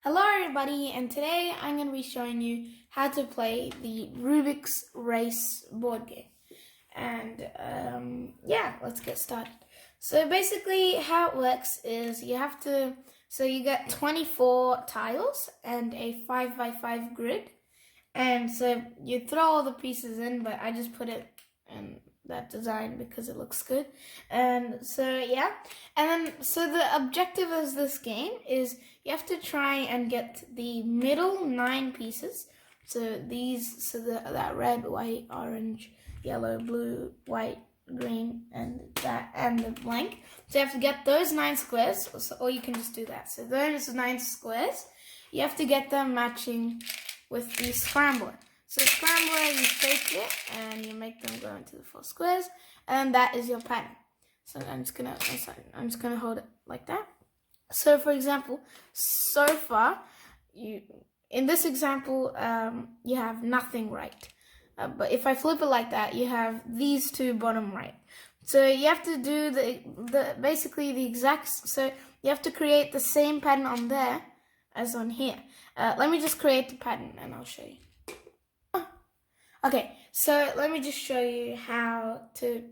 Hello everybody, and today I'm going to be showing you how to play the Rubik's Race board game. And yeah, let's get started. So basically how it works is you get 24 tiles and a 5x5 grid. And so you throw all the pieces in, but I just put it in that design because it looks good. And so yeah, and then so the objective of this game is you have to try and get the middle 9 pieces. So that red, white, orange, yellow, blue, white, green, and the blank. So you have to get those 9 squares, or you can just do that. So those 9 squares, you have to get them matching with the scrambler. So scrambler, you shake it and you make them go into the 4 squares, and that is your pattern. So I'm just gonna hold it like that. So for example, so far, in this example, you have nothing right. But if I flip it like that, you have these 2 bottom right. So you have to do basically the exact. So you have to create the same pattern on there as on here. Let me just create the pattern and I'll show you. Okay, so let me just show you how to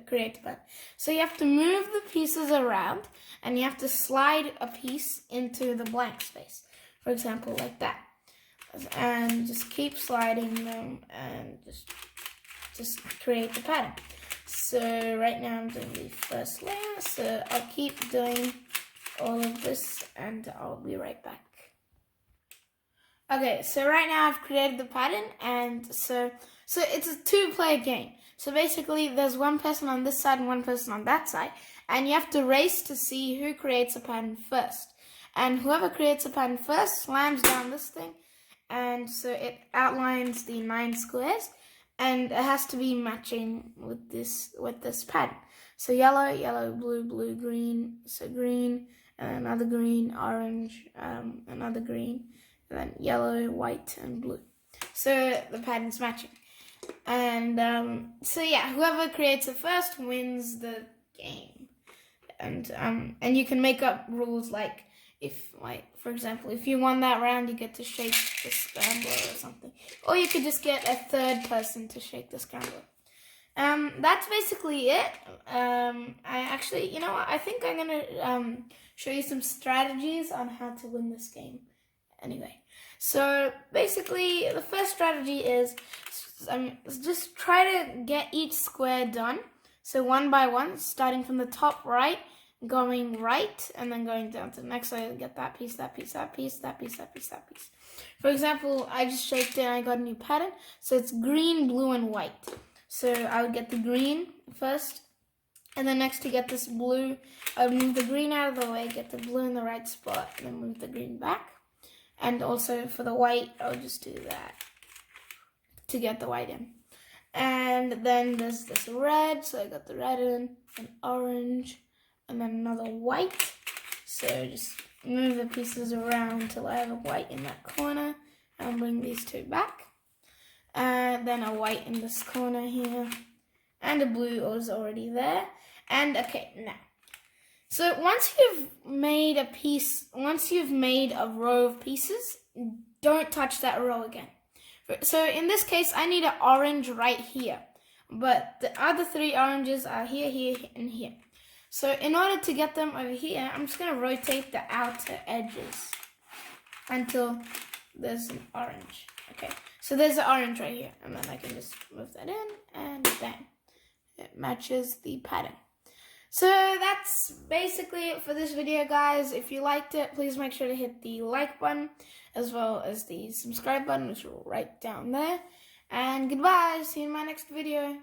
create the pattern. So you have to move the pieces around and you have to slide a piece into the blank space. For example, like that. And just keep sliding them and just create the pattern. So right now I'm doing the first layer, so I'll keep doing all of this and I'll be right back. Okay, so right now I've created the pattern, and so it's a 2-player game. So basically there's one person on this side and one person on that side, and you have to race to see who creates a pattern first. And whoever creates a pattern first slams down this thing, and so it outlines the 9 squares, and it has to be matching with this pattern. So yellow, yellow, blue, blue, green, so green, and another green, orange, another green, and then yellow, white, and blue. So the pattern's matching. And so yeah, whoever creates it first wins the game. And you can make up rules like, for example, if you won that round, you get to shake the scrambler or something. Or you could just get a 3rd person to shake the scrambler. That's basically it. I think I'm gonna show you some strategies on how to win this game. Anyway, so basically the first strategy is just try to get each square done. So one by one, starting from the top right, going right, and then going down to the next side, get that piece, that piece, that piece, that piece, that piece, that piece. For example, I just shaked it and I got a new pattern. So it's green, blue, and white. So I would get the green first, and then next to get this blue, I would move the green out of the way, get the blue in the right spot, and then move the green back. And also for the white, I would just do that to get the white in. And then there's this red, so I got the red in, an orange, and then another white. So just move the pieces around till I have a white in that corner, and bring these 2 back. And then a white in this corner here, and a blue was already there. And okay, now. So once you've made a row of pieces, don't touch that row again. So in this case, I need an orange right here, but the other 3 oranges are here, here, and here. So in order to get them over here, I'm just going to rotate the outer edges until there's an orange. Okay, so there's an orange right here, and then I can just move that in, and bam, it matches the pattern. So that's basically it for this video, guys. If you liked it, please make sure to hit the like button as well as the subscribe button, which is right down there. And goodbye. See you in my next video.